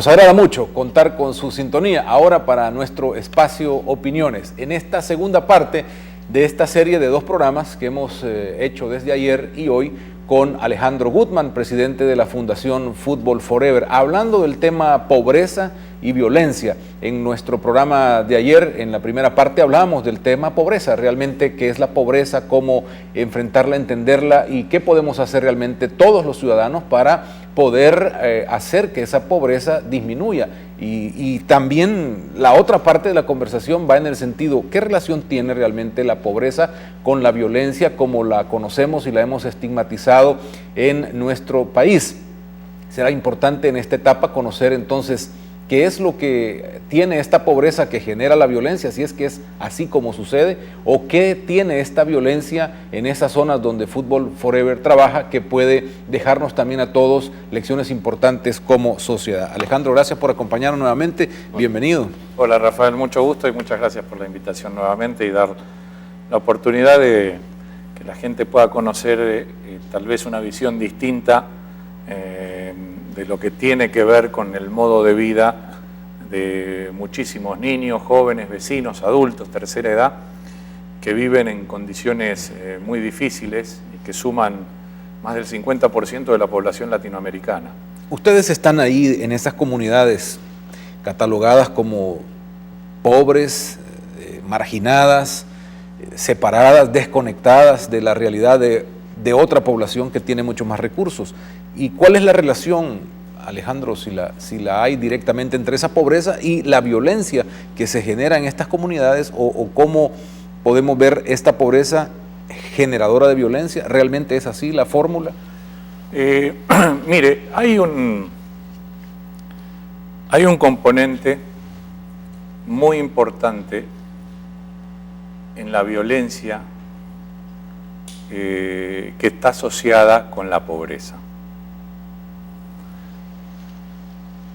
Nos agrada mucho contar con su sintonía ahora para nuestro espacio Opiniones. En esta segunda parte de esta serie de 2 programas que hemos hecho desde ayer y hoy con Alejandro Gutman, presidente de la Fundación Fútbol Forever, hablando del tema pobreza y violencia. En nuestro programa de ayer, en la primera parte, hablábamos del tema pobreza, realmente qué es la pobreza, cómo enfrentarla, entenderla y qué podemos hacer realmente todos los ciudadanos para poder hacer que esa pobreza disminuya. Y también la otra parte de la conversación va en el sentido, ¿qué relación tiene realmente la pobreza con la violencia como la conocemos y la hemos estigmatizado en nuestro país? Será importante en esta etapa conocer entonces qué es lo que tiene esta pobreza que genera la violencia, si es que es así como sucede, o qué tiene esta violencia en esas zonas donde Fútbol Forever trabaja, que puede dejarnos también a todos lecciones importantes como sociedad. Alejandro, gracias por acompañarnos nuevamente, bienvenido. Hola Rafael, mucho gusto y muchas gracias por la invitación nuevamente y dar la oportunidad de que la gente pueda conocer tal vez una visión distinta de lo que tiene que ver con el modo de vida de muchísimos niños, jóvenes, vecinos, adultos, tercera edad, que viven en condiciones muy difíciles y que suman más del 50% de la población latinoamericana. Ustedes están ahí en esas comunidades catalogadas como pobres, marginadas, separadas, desconectadas de la realidad de otra población que tiene muchos más recursos. ¿Y cuál es la relación, Alejandro, si la hay directamente entre esa pobreza y la violencia que se genera en estas comunidades o cómo podemos ver esta pobreza generadora de violencia? ¿Realmente es así la fórmula? Mire, hay un componente muy importante en la violencia que está asociada con la pobreza.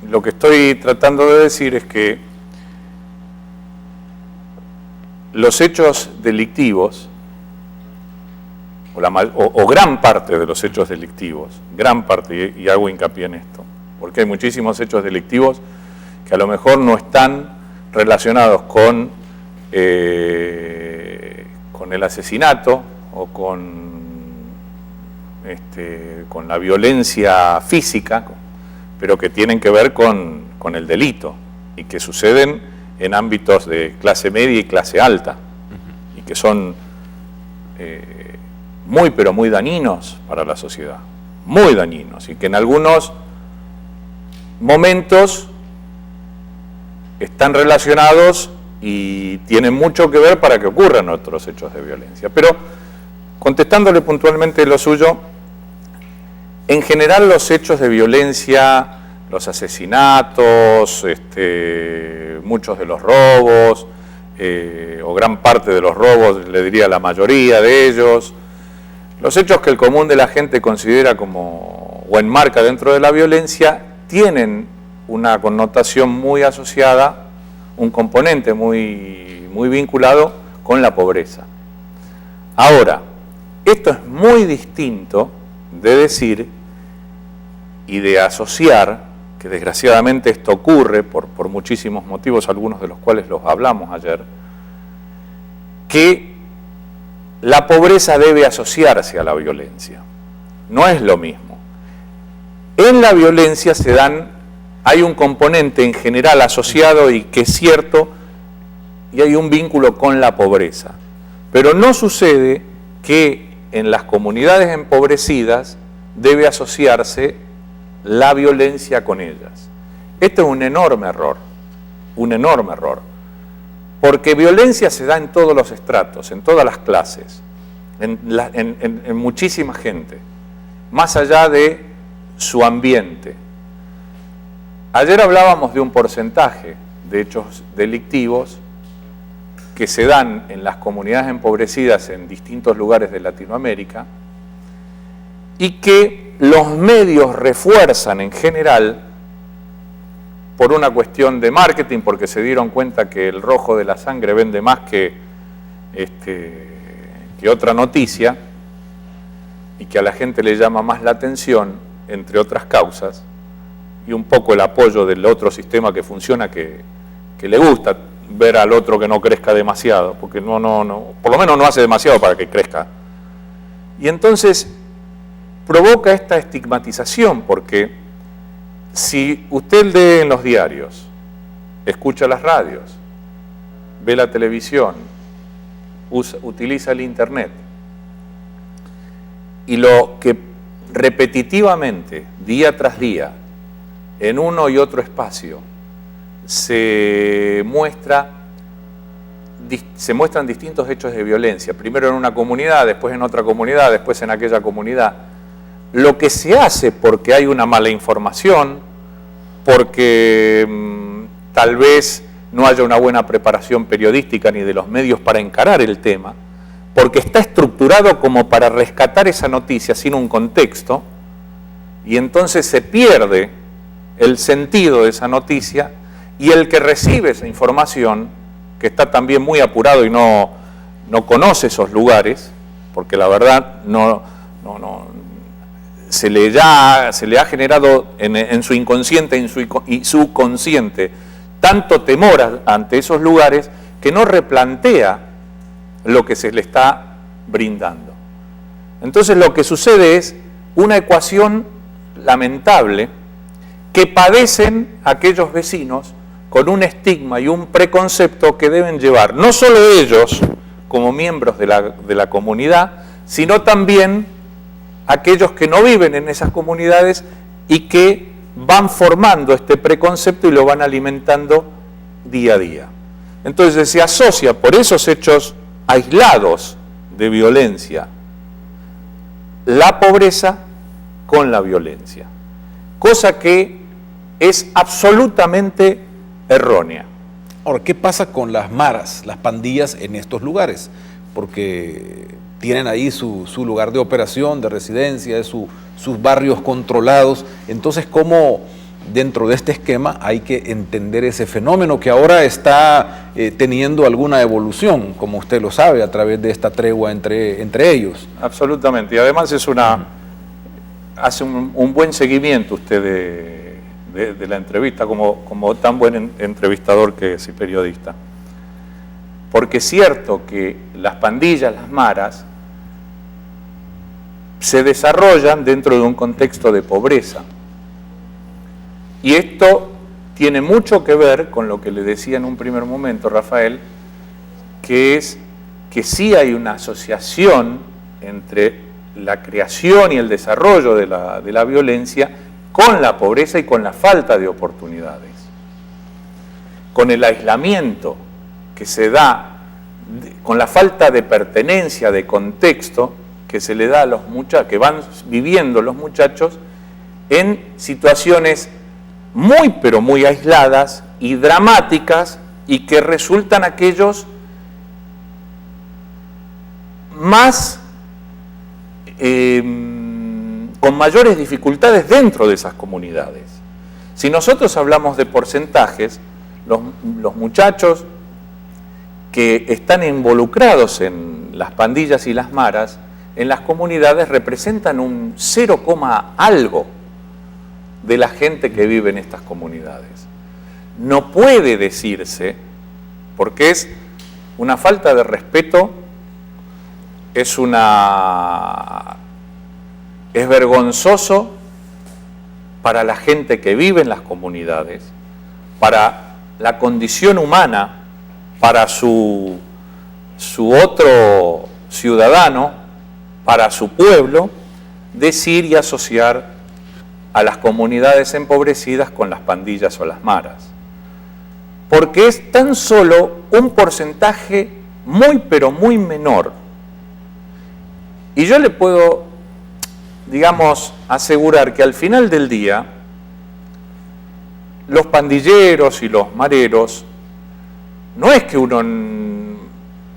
Lo que estoy tratando de decir es que los hechos delictivos, o gran parte de los hechos delictivos, gran parte, y hago hincapié en esto, porque hay muchísimos hechos delictivos que a lo mejor no están relacionados con el asesinato o con la violencia física, pero que tienen que ver con el delito y que suceden en ámbitos de clase media y clase alta y que son muy pero muy dañinos para la sociedad, muy dañinos, y que en algunos momentos están relacionados y tienen mucho que ver para que ocurran otros hechos de violencia. Pero contestándole puntualmente lo suyo, en general los hechos de violencia, los asesinatos, muchos de los robos, o gran parte de los robos, le diría la mayoría de ellos, los hechos que el común de la gente considera como o enmarca dentro de la violencia, tienen una connotación muy asociada, un componente muy, muy vinculado con la pobreza. Ahora, esto es muy distinto de decir y de asociar, que desgraciadamente esto ocurre por muchísimos motivos, algunos de los cuales los hablamos ayer, que la pobreza debe asociarse a la violencia. No es lo mismo. En la violencia hay un componente en general asociado y que es cierto, y hay un vínculo con la pobreza. Pero no sucede que en las comunidades empobrecidas debe asociarse la violencia con ellas. Este es un enorme error, porque violencia se da en todos los estratos, en todas las clases, en muchísima gente, más allá de su ambiente. Ayer hablábamos de un porcentaje de hechos delictivos que se dan en las comunidades empobrecidas en distintos lugares de Latinoamérica y que los medios refuerzan en general por una cuestión de marketing, porque se dieron cuenta que el rojo de la sangre vende más que otra noticia y que a la gente le llama más la atención, entre otras causas, y un poco el apoyo del otro sistema que funciona, que le gusta ver al otro que no crezca demasiado, porque no, por lo menos no hace demasiado para que crezca. Y entonces provoca esta estigmatización, porque si usted lee en los diarios, escucha las radios, ve la televisión, utiliza el internet, y lo que repetitivamente, día tras día, en uno y otro espacio, se muestran distintos hechos de violencia, primero en una comunidad, después en otra comunidad, después en aquella comunidad. Lo que se hace porque hay una mala información, porque tal vez no haya una buena preparación periodística ni de los medios para encarar el tema, porque está estructurado como para rescatar esa noticia sin un contexto, y entonces se pierde el sentido de esa noticia, y el que recibe esa información, que está también muy apurado y no conoce esos lugares, porque la verdad se le ha generado en su inconsciente y su consciente tanto temor ante esos lugares que no replantea lo que se le está brindando. Entonces lo que sucede es una ecuación lamentable que padecen aquellos vecinos con un estigma y un preconcepto que deben llevar no solo ellos como miembros de la comunidad, sino también aquellos que no viven en esas comunidades y que van formando este preconcepto y lo van alimentando día a día. Entonces se asocia por esos hechos aislados de violencia la pobreza con la violencia, cosa que es absolutamente errónea. Ahora, ¿qué pasa con las maras, las pandillas en estos lugares? Porque tienen ahí su lugar de operación, de residencia, sus barrios controlados. Entonces, ¿cómo dentro de este esquema hay que entender ese fenómeno que ahora está teniendo alguna evolución, como usted lo sabe, a través de esta tregua entre ellos? Absolutamente, y además hace un buen seguimiento usted de la entrevista, como tan buen entrevistador que es y periodista. Porque es cierto que las pandillas, las maras, se desarrollan dentro de un contexto de pobreza. Y esto tiene mucho que ver con lo que le decía en un primer momento Rafael, que es que sí hay una asociación entre la creación y el desarrollo de la violencia con la pobreza y con la falta de oportunidades, con el aislamiento que se da, con la falta de pertenencia, de contexto que se le da a los muchachos, que van viviendo los muchachos en situaciones muy pero muy aisladas y dramáticas, y que resultan aquellos más con mayores dificultades dentro de esas comunidades. Si nosotros hablamos de porcentajes, los muchachos que están involucrados en las pandillas y las maras, en las comunidades representan un 0, algo de la gente que vive en estas comunidades. No puede decirse, porque es una falta de respeto, es vergonzoso para la gente que vive en las comunidades, para la condición humana, para su otro ciudadano, para su pueblo, decir y asociar a las comunidades empobrecidas con las pandillas o las maras. Porque es tan solo un porcentaje muy pero muy menor. Y yo le puedo, digamos, asegurar que al final del día, los pandilleros y los mareros, no es que uno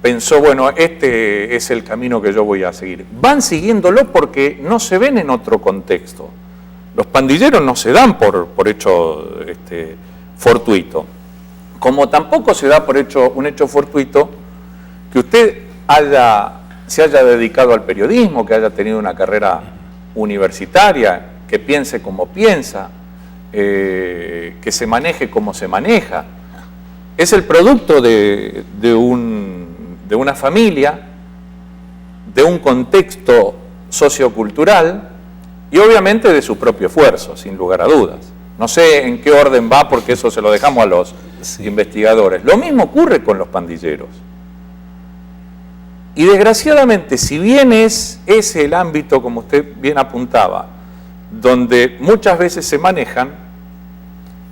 pensó, bueno, este es el camino que yo voy a seguir. Van siguiéndolo porque no se ven en otro contexto. Los pandilleros no se dan por hecho fortuito. Como tampoco se da por un hecho fortuito que usted se haya dedicado al periodismo, que haya tenido una carrera universitaria, que piense como piensa, que se maneje como se maneja. Es el producto de una familia, de un contexto sociocultural y obviamente de su propio esfuerzo, sin lugar a dudas. No sé en qué orden va, porque eso se lo dejamos a los investigadores. Lo mismo ocurre con los pandilleros. Y desgraciadamente, si bien es ese el ámbito, como usted bien apuntaba, donde muchas veces se manejan,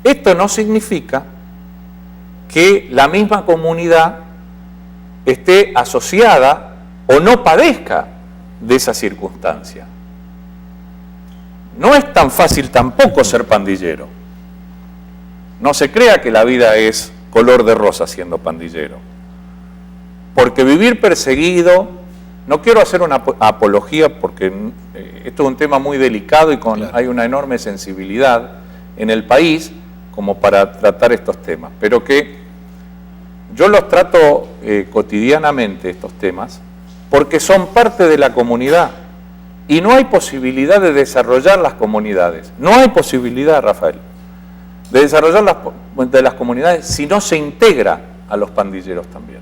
esto no significa que la misma comunidad esté asociada o no padezca de esa circunstancia. No es tan fácil tampoco ser pandillero. No se crea que la vida es color de rosa siendo pandillero. Porque vivir perseguido, no quiero hacer una apología porque esto es un tema muy delicado y hay una enorme sensibilidad en el país como para tratar estos temas, pero que yo los trato cotidianamente estos temas porque son parte de la comunidad y no hay posibilidad de desarrollar las comunidades. No hay posibilidad, Rafael, de desarrollar las comunidades si no se integra a los pandilleros también.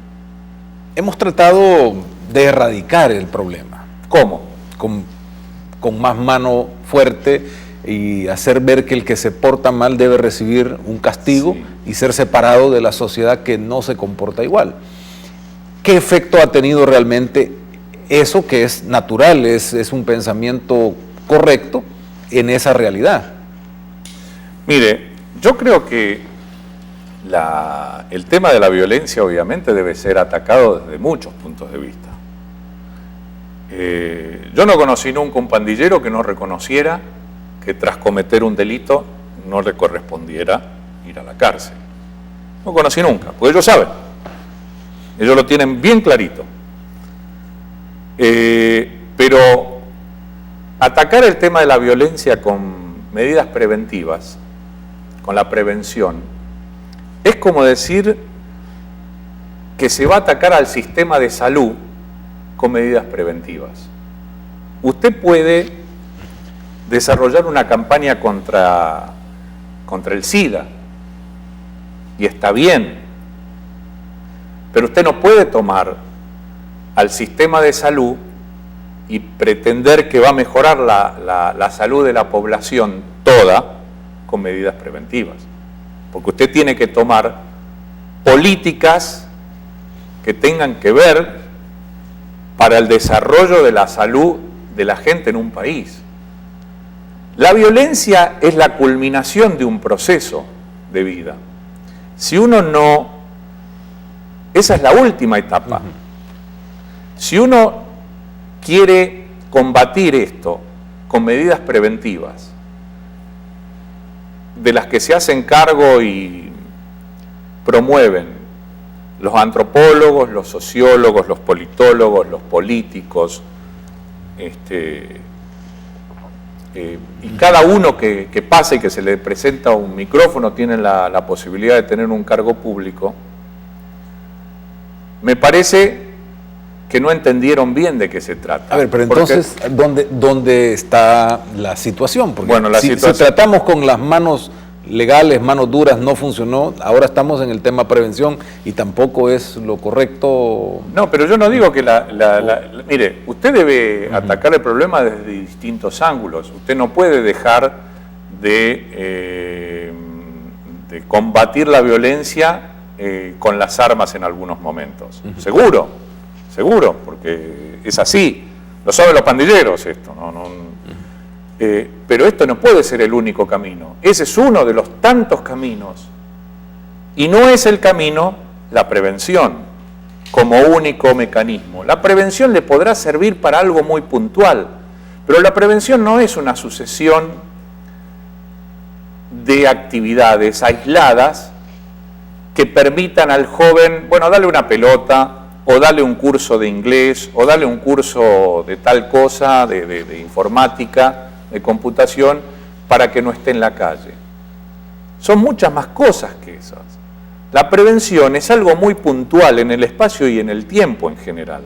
Hemos tratado de erradicar el problema. ¿Cómo? Con más mano fuerte y hacer ver que el que se porta mal debe recibir un castigo y ser separado de la sociedad que no se comporta igual. ¿Qué efecto ha tenido realmente eso que es natural, es un pensamiento correcto en esa realidad? Mire, yo creo que el tema de la violencia obviamente debe ser atacado desde muchos puntos de vista. Yo no conocí nunca un pandillero que no reconociera que tras cometer un delito no le correspondiera ir a la cárcel. No conocí nunca, porque ellos saben. Ellos lo tienen bien clarito. Pero atacar el tema de la violencia con medidas preventivas, con la prevención, es como decir que se va a atacar al sistema de salud con medidas preventivas. Usted puede desarrollar una campaña contra el SIDA, y está bien, pero usted no puede tomar al sistema de salud y pretender que va a mejorar la salud de la población toda con medidas preventivas, porque usted tiene que tomar políticas que tengan que ver para el desarrollo de la salud de la gente en un país. La violencia es la culminación de un proceso de vida. Si uno no... Esa es la última etapa. Si uno quiere combatir esto con medidas preventivas, de las que se hacen cargo y promueven los antropólogos, los sociólogos, los politólogos, los políticos, y cada uno que pasa y que se le presenta un micrófono tiene la posibilidad de tener un cargo público, me parece que no entendieron bien de qué se trata. A ver, pero entonces, ¿dónde está la situación? Porque bueno, si tratamos con las manos legales, manos duras, no funcionó, ahora estamos en el tema prevención y tampoco es lo correcto. No, pero yo no digo que mire, usted debe atacar el problema desde distintos ángulos. Usted no puede dejar de combatir la violencia con las armas en algunos momentos. Seguro, porque es así. Lo saben los pandilleros esto, pero esto no puede ser el único camino. Ese es uno de los tantos caminos. Y no es el camino la prevención como único mecanismo. La prevención le podrá servir para algo muy puntual, pero la prevención no es una sucesión de actividades aisladas que permitan al joven, bueno, darle una pelota, o darle un curso de inglés, o darle un curso de tal cosa, de informática, de computación, para que no esté en la calle. Son muchas más cosas que esas. La prevención es algo muy puntual en el espacio y en el tiempo en general,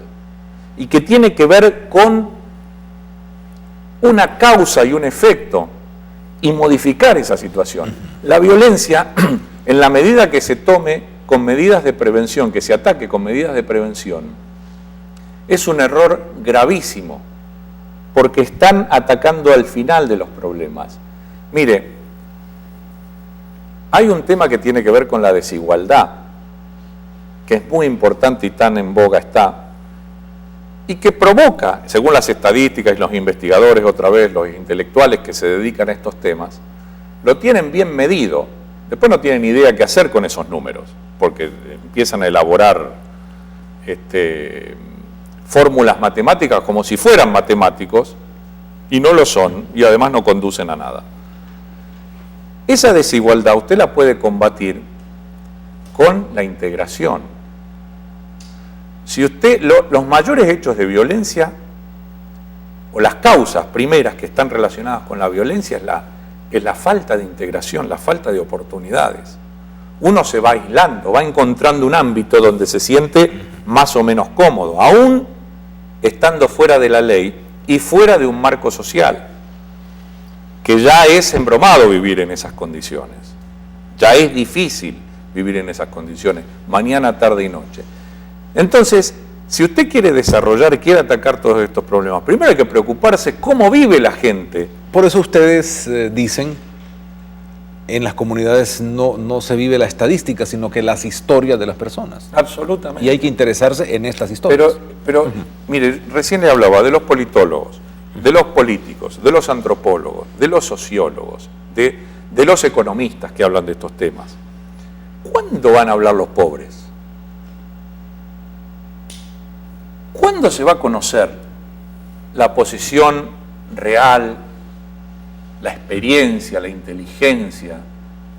y que tiene que ver con una causa y un efecto y modificar esa situación. La violencia, en la medida que se tome con medidas de prevención, que se ataque con medidas de prevención, es un error gravísimo, porque están atacando al final de los problemas. Mire, hay un tema que tiene que ver con la desigualdad, que es muy importante y tan en boga está, y que provoca, según las estadísticas y los investigadores, otra vez, los intelectuales que se dedican a estos temas, lo tienen bien medido. Después no tienen idea qué hacer con esos números, porque empiezan a elaborar fórmulas matemáticas como si fueran matemáticos, y no lo son, y además no conducen a nada. Esa desigualdad usted la puede combatir con la integración. Si usted, los mayores hechos de violencia, o las causas primeras que están relacionadas con la violencia, es la falta de integración, la falta de oportunidades. Uno se va aislando, va encontrando un ámbito donde se siente más o menos cómodo, aún estando fuera de la ley y fuera de un marco social, que ya es embromado vivir en esas condiciones. Ya es difícil vivir en esas condiciones, mañana, tarde y noche. Entonces, si usted quiere desarrollar y quiere atacar todos estos problemas, primero hay que preocuparse cómo vive la gente. Por eso ustedes dicen, en las comunidades no se vive la estadística, sino que las historias de las personas. Absolutamente. Y hay que interesarse en estas historias. Pero mire, recién le hablaba de los politólogos, de los políticos, de los antropólogos, de los sociólogos, de los economistas que hablan de estos temas. ¿Cuándo van a hablar los pobres? ¿Cuándo se va a conocer la posición real, la experiencia, la inteligencia,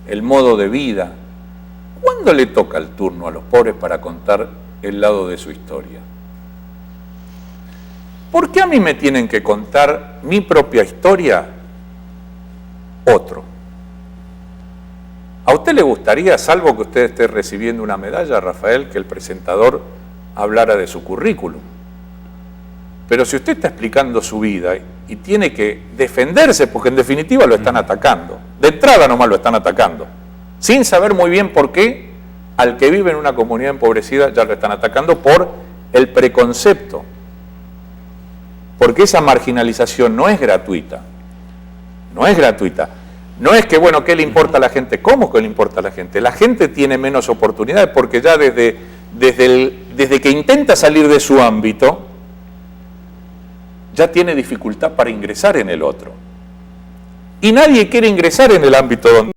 el modo de vida? ¿Cuándo le toca el turno a los pobres para contar el lado de su historia? ¿Por qué a mí me tienen que contar mi propia historia otro? ¿A usted le gustaría, salvo que usted esté recibiendo una medalla, Rafael, que el presentador hablara de su currículum? Pero si usted está explicando su vida y tiene que defenderse, porque en definitiva lo están atacando, de entrada nomás lo están atacando, sin saber muy bien por qué, al que vive en una comunidad empobrecida ya lo están atacando por el preconcepto, porque esa marginalización no es gratuita, no es gratuita. No es que, bueno, ¿qué le importa a la gente? ¿Cómo que le importa a la gente? La gente tiene menos oportunidades porque ya desde que intenta salir de su ámbito, ya tiene dificultad para ingresar en el otro. Y nadie quiere ingresar en el ámbito donde